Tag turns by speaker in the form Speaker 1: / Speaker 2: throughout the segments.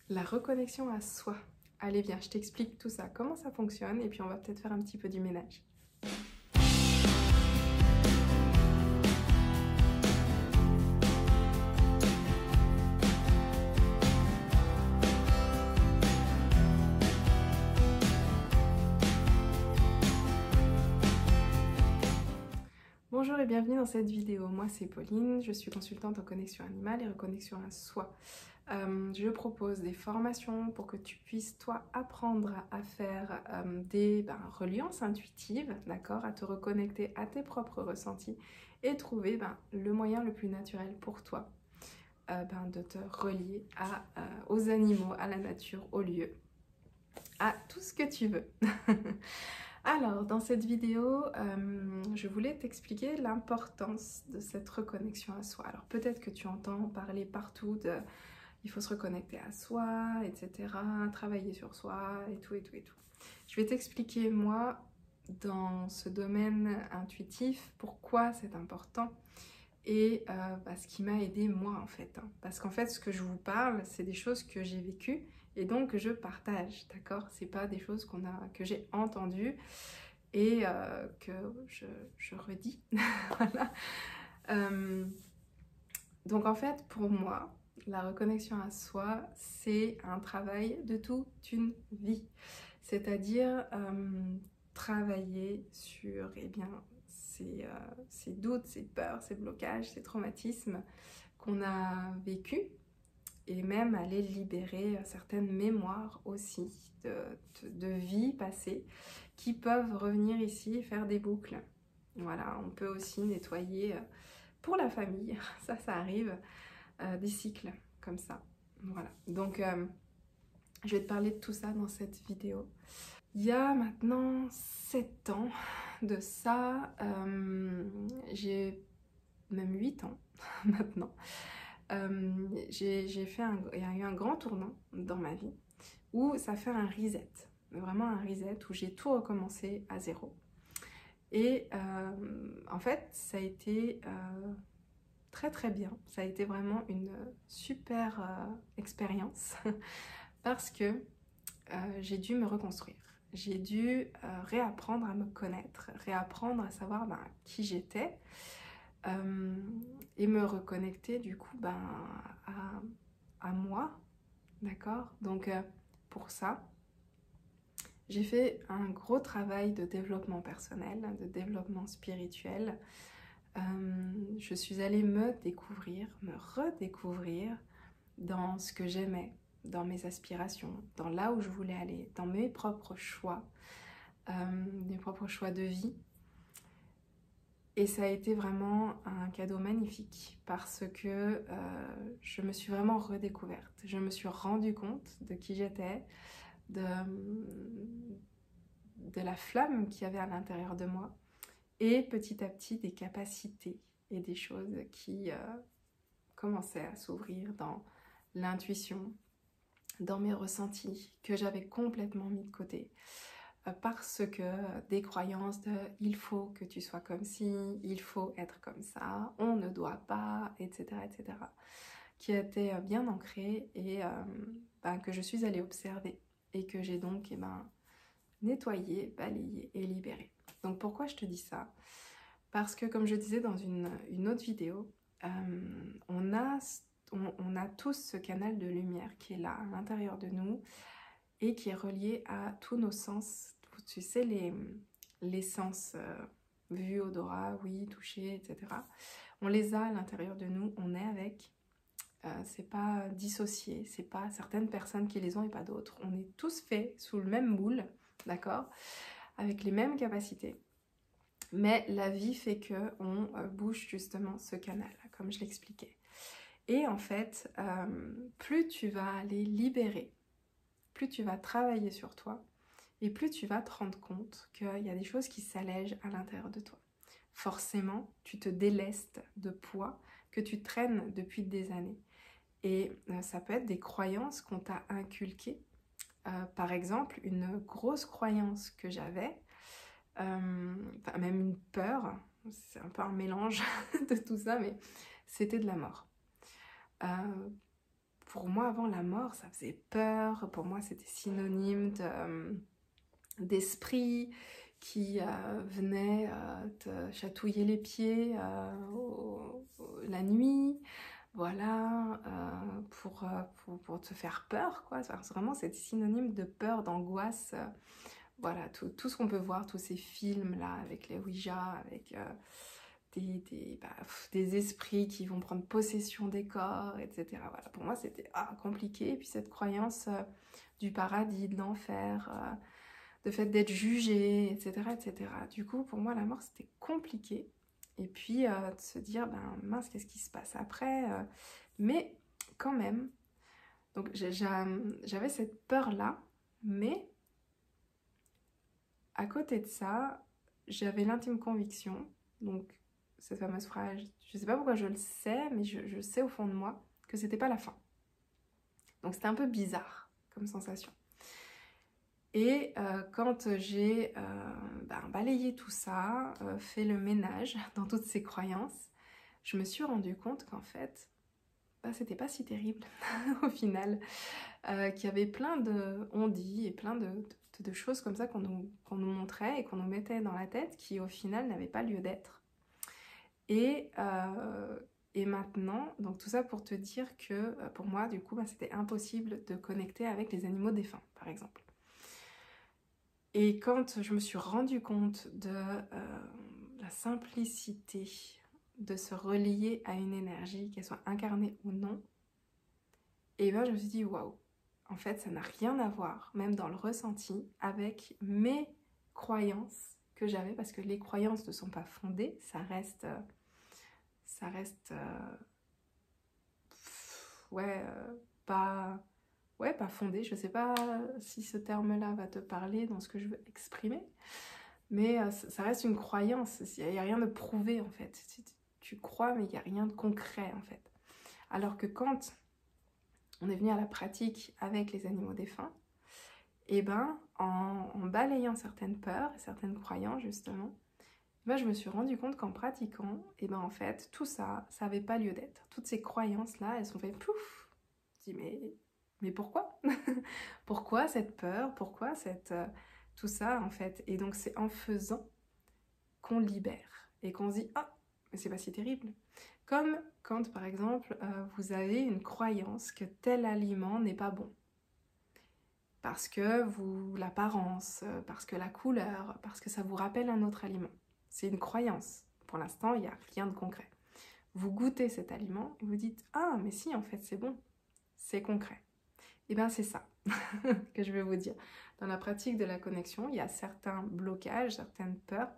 Speaker 1: La reconnexion à soi. Allez, viens, je t'explique tout ça, comment ça fonctionne, et puis on va peut-être faire un petit peu du ménage. Bonjour et bienvenue dans cette vidéo. Moi c'est Pauline, je suis consultante en connexion animale et reconnexion à soi. Je propose des formations pour que tu puisses toi apprendre à faire des reliances intuitives, d'accord, à te reconnecter à tes propres ressentis et trouver le moyen le plus naturel pour toi de te relier aux animaux, à la nature, aux lieux, à tout ce que tu veux. Alors, dans cette vidéo, je voulais t'expliquer l'importance de cette reconnexion à soi. Alors, peut-être que tu entends parler partout de il faut se reconnecter à soi, etc., travailler sur soi, et tout, et tout, et tout. Je vais t'expliquer, moi, dans ce domaine intuitif, pourquoi c'est important et ce qui m'a aidé moi, en fait. Parce qu'en fait, ce que je vous parle, c'est des choses que j'ai vécues et donc je partage, d'accord? C'est pas des choses que j'ai entendues et que je redis. Voilà. Donc en fait, pour moi, la reconnexion à soi, c'est un travail de toute une vie. C'est-à-dire travailler sur ces doutes, ces peurs, ces blocages, ces traumatismes qu'on a vécus et même aller libérer certaines mémoires aussi de vies passées qui peuvent revenir ici et faire des boucles. Voilà, on peut aussi nettoyer pour la famille, ça arrive, des cycles comme ça. Voilà, donc je vais te parler de tout ça dans cette vidéo. Il y a maintenant 7 ans de ça, j'ai même 8 ans maintenant. Il y a eu un grand tournant dans ma vie où ça fait un reset, vraiment un reset où j'ai tout recommencé à zéro. Et en fait, ça a été très très bien. Ça a été vraiment une super expérience parce que j'ai dû me reconstruire. J'ai dû réapprendre à me connaître, réapprendre à savoir qui j'étais et me reconnecter du coup à moi, d'accord? Donc pour ça, j'ai fait un gros travail de développement personnel, de développement spirituel. Je suis allée me découvrir, me redécouvrir dans ce que j'aimais, dans mes aspirations, dans là où je voulais aller, dans mes propres choix de vie. Et ça a été vraiment un cadeau magnifique parce que je me suis vraiment redécouverte. Je me suis rendu compte de qui j'étais, de la flamme qu'il y avait à l'intérieur de moi et petit à petit des capacités et des choses qui commençaient à s'ouvrir dans l'intuition, dans mes ressentis que j'avais complètement mis de côté. Parce que des croyances de il faut que tu sois comme ci, il faut être comme ça, on ne doit pas, etc., etc., qui étaient bien ancrées et que je suis allée observer et que j'ai donc nettoyé, balayé et libéré. Donc pourquoi je te dis ça? Parce que comme je disais dans une autre vidéo, on a tous ce canal de lumière qui est là à l'intérieur de nous et qui est relié à tous nos sens. Tu sais, les sens vue, odorat, ouïe, toucher, etc. On les a à l'intérieur de nous, on est avec. C'est pas dissocié, c'est pas certaines personnes qui les ont et pas d'autres. On est tous faits sous le même moule, d'accord, avec les mêmes capacités. Mais la vie fait que on bouge justement ce canal, comme je l'expliquais. Et en fait, plus tu vas aller libérer, plus tu vas travailler sur toi, et plus tu vas te rendre compte qu'il y a des choses qui s'allègent à l'intérieur de toi. Forcément, tu te délestes de poids que tu traînes depuis des années. Et ça peut être des croyances qu'on t'a inculquées. Par exemple, une grosse croyance que j'avais, même une peur, c'est un peu un mélange de tout ça, mais c'était de la mort. pour moi, avant la mort, ça faisait peur. Pour moi, c'était synonyme d'esprit qui venait te chatouiller les pieds la nuit, voilà, pour te faire peur, quoi. Enfin, vraiment, c'est synonyme de peur, d'angoisse. Voilà, tout ce qu'on peut voir, tous ces films-là, avec les Ouija, avec des esprits qui vont prendre possession des corps, etc. Voilà, pour moi, c'était compliqué. Et puis cette croyance du paradis, de l'enfer, le fait d'être jugé, etc., etc. Du coup, pour moi, la mort, c'était compliqué. Et puis, de se dire, ben mince, qu'est-ce qui se passe après mais quand même, donc j'avais cette peur-là, mais à côté de ça, j'avais l'intime conviction, donc cette fameuse phrase, je sais pas pourquoi je le sais, mais je sais au fond de moi que c'était pas la fin. Donc c'était un peu bizarre comme sensation. Et quand j'ai balayé tout ça, fait le ménage dans toutes ces croyances, je me suis rendu compte qu'en fait, c'était pas si terrible au final, qu'il y avait plein de on-dit et plein de choses comme ça qu'on nous montrait et qu'on nous mettait dans la tête qui au final n'avaient pas lieu d'être. Et maintenant, donc tout ça pour te dire que pour moi, du coup, c'était impossible de connecter avec les animaux défunts, par exemple. Et quand je me suis rendu compte de la simplicité de se relier à une énergie, qu'elle soit incarnée ou non, et ben je me suis dit waouh, en fait ça n'a rien à voir, même dans le ressenti, avec mes croyances que j'avais, parce que les croyances ne sont pas fondées, ça reste pas fondé. Je sais pas si ce terme-là va te parler dans ce que je veux exprimer, mais ça reste une croyance, il n'y a rien de prouvé en fait. Tu crois, mais il n'y a rien de concret en fait. Alors que quand on est venu à la pratique avec les animaux défunts, et ben en balayant certaines peurs et certaines croyances justement, je me suis rendu compte qu'en pratiquant, et ben en fait tout ça, ça n'avait pas lieu d'être. Toutes ces croyances-là, elles sont fait pouf. Je dis mais pourquoi pourquoi cette peur, pourquoi tout ça en fait. Et donc c'est en faisant qu'on libère et qu'on se dit mais c'est pas si terrible. Comme quand par exemple vous avez une croyance que tel aliment n'est pas bon parce que l'apparence, parce que la couleur, parce que ça vous rappelle un autre aliment. C'est une croyance. Pour l'instant, il n'y a rien de concret. Vous goûtez cet aliment et vous dites mais si en fait c'est bon, c'est concret. Et bien c'est ça que je vais vous dire. Dans la pratique de la connexion, il y a certains blocages, certaines peurs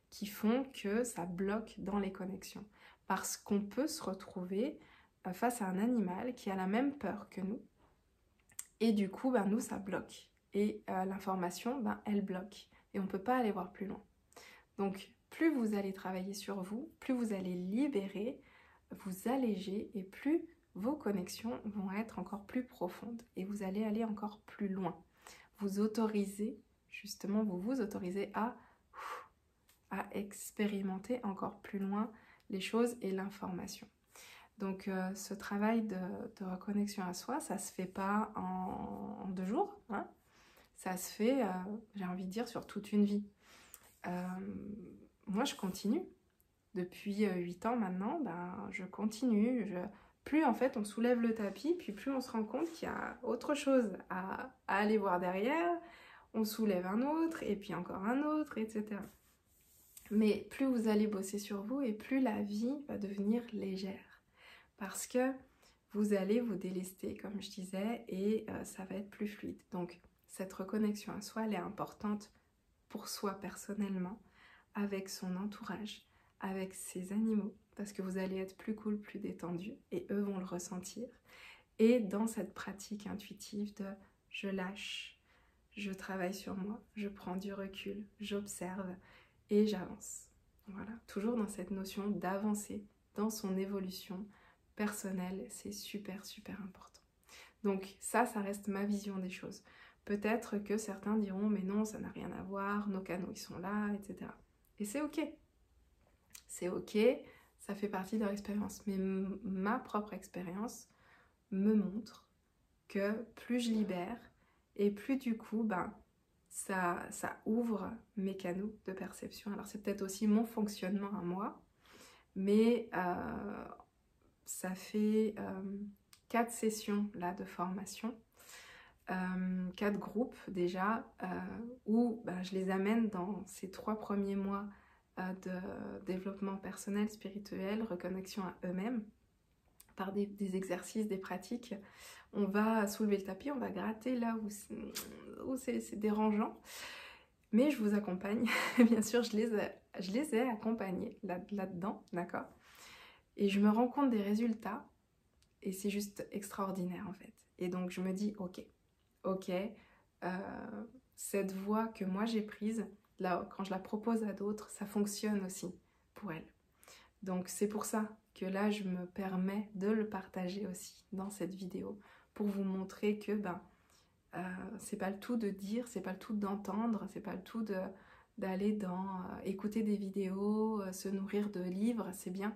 Speaker 1: qui font que ça bloque dans les connexions. Parce qu'on peut se retrouver face à un animal qui a la même peur que nous. Et du coup, nous, ça bloque. Et l'information, elle bloque. Et on ne peut pas aller voir plus loin. Donc, plus vous allez travailler sur vous, plus vous allez libérer, vous alléger, et plus vos connexions vont être encore plus profondes. Et vous allez aller encore plus loin. Vous autorisez, justement, vous autorisez à expérimenter encore plus loin les choses et l'information. Donc ce travail de reconnexion à soi, ça se fait pas en 2 jours, hein. Ça se fait, j'ai envie de dire, sur toute une vie. Moi je continue, depuis 8 ans maintenant, je continue, plus en fait on soulève le tapis, puis plus on se rend compte qu'il y a autre chose à aller voir derrière, on soulève un autre, et puis encore un autre, etc. Mais plus vous allez bosser sur vous, et plus la vie va devenir légère. Parce que vous allez vous délester, comme je disais, et ça va être plus fluide. Donc, cette reconnexion à soi, elle est importante pour soi personnellement, avec son entourage, avec ses animaux, parce que vous allez être plus cool, plus détendu, et eux vont le ressentir. Et dans cette pratique intuitive de je lâche, je travaille sur moi, je prends du recul, j'observe et j'avance. Voilà, toujours dans cette notion d'avancer dans son évolution personnelle, c'est super important. Donc ça reste ma vision des choses. Peut-être que certains diront mais non, ça n'a rien à voir, nos canaux ils sont là, etc. Et c'est ok. C'est ok, ça fait partie de leur expérience. Mais ma propre expérience me montre que plus je libère et plus du coup, ben, ça ouvre mes canaux de perception. Alors c'est peut-être aussi mon fonctionnement à moi, mais ça fait 4 sessions là de formation, 4 groupes déjà, où ben, je les amène dans ces 3 premiers mois de développement personnel, spirituel, reconnexion à eux-mêmes, par des exercices, des pratiques. On va soulever le tapis, on va gratter là où c'est dérangeant, mais je vous accompagne. Bien sûr, je les ai accompagnés là-dedans, d'accord? Et je me rends compte des résultats, et c'est juste extraordinaire en fait. Et donc je me dis, ok, cette voie que moi j'ai prise, là, quand je la propose à d'autres, ça fonctionne aussi pour elles. Donc c'est pour ça que là je me permets de le partager aussi dans cette vidéo, pour vous montrer que ben, c'est pas le tout de dire, c'est pas le tout d'entendre, c'est pas le tout d'aller dans écouter des vidéos, se nourrir de livres, c'est bien,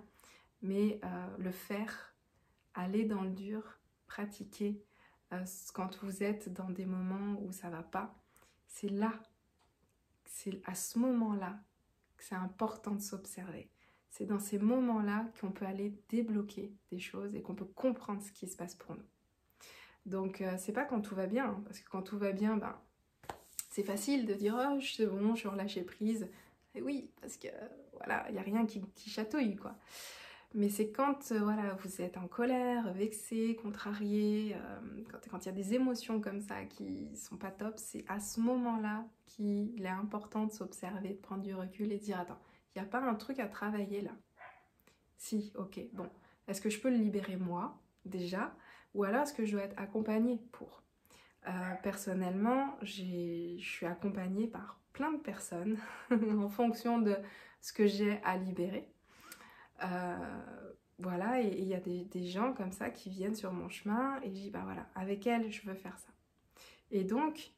Speaker 1: mais le faire, aller dans le dur, pratiquer, quand vous êtes dans des moments où ça va pas, c'est à ce moment-là que c'est important de s'observer. C'est dans ces moments-là qu'on peut aller débloquer des choses et qu'on peut comprendre ce qui se passe pour nous. Donc c'est pas quand tout va bien, hein, parce que quand tout va bien, ben, c'est facile de dire « Oh, c'est bon, je suis relâché prise ». Et oui, parce que voilà, il n'y a rien qui chatouille, quoi. Mais c'est quand voilà, vous êtes en colère, vexé, contrarié, quand il y a des émotions comme ça qui sont pas top, c'est à ce moment-là qu'il est important de s'observer, de prendre du recul et de dire « Attends, il n'y a pas un truc à travailler là ?» Si, ok, bon. Est-ce que je peux le libérer moi, déjà? Ou alors est-ce que je dois être accompagnée pour? Personnellement, je suis accompagnée par plein de personnes en fonction de ce que j'ai à libérer. Voilà, et il y a des gens comme ça qui viennent sur mon chemin et je dis, bah voilà, avec elle, je veux faire ça. Et donc,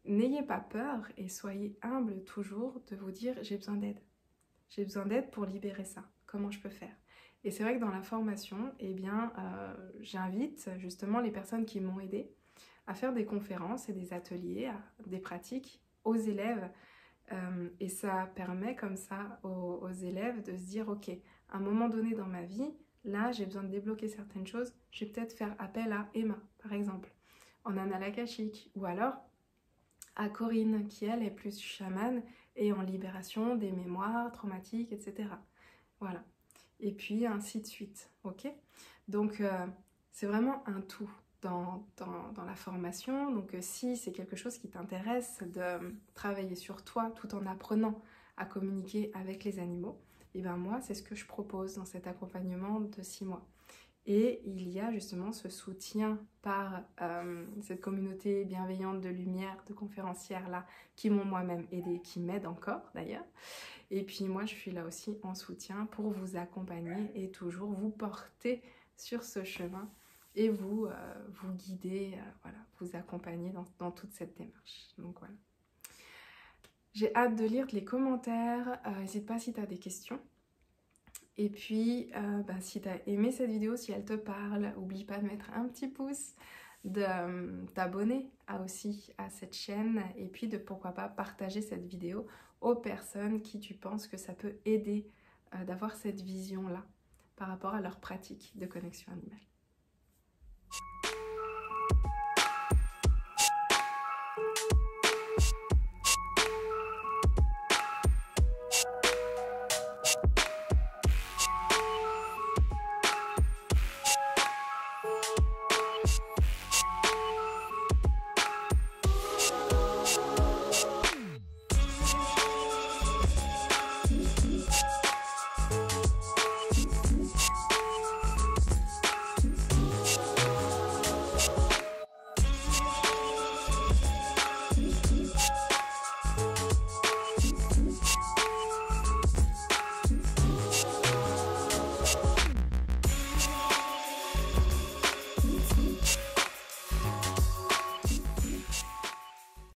Speaker 1: n'ayez pas peur et soyez humble toujours de vous dire, j'ai besoin d'aide. J'ai besoin d'aide pour libérer ça. Comment je peux faire? Et c'est vrai que dans la formation, eh bien, j'invite justement les personnes qui m'ont aidée à faire des conférences et des ateliers, des pratiques aux élèves. Et ça permet comme ça aux élèves de se dire, ok, à un moment donné dans ma vie, là j'ai besoin de débloquer certaines choses, je vais peut-être faire appel à Emma, par exemple, en annales akashiques, ou alors à Corinne, qui elle est plus chamane et en libération des mémoires traumatiques, etc. Voilà. Et puis ainsi de suite, ok? Donc c'est vraiment un tout dans la formation. Donc si c'est quelque chose qui t'intéresse de travailler sur toi tout en apprenant à communiquer avec les animaux, et ben moi c'est ce que je propose dans cet accompagnement de 6 mois. Et il y a justement ce soutien par cette communauté bienveillante de lumière, de conférencières là, qui m'ont moi-même aidée, qui m'aident encore d'ailleurs. Et puis moi je suis là aussi en soutien pour vous accompagner et toujours vous porter sur ce chemin et vous guider, voilà, vous accompagner dans toute cette démarche. Donc voilà. J'ai hâte de lire les commentaires, n'hésite pas si tu as des questions. Et puis, si tu as aimé cette vidéo, si elle te parle, n'oublie pas de mettre un petit pouce, de t'abonner aussi à cette chaîne et puis de pourquoi pas partager cette vidéo aux personnes qui tu penses que ça peut aider d'avoir cette vision-là par rapport à leur pratique de connexion animale.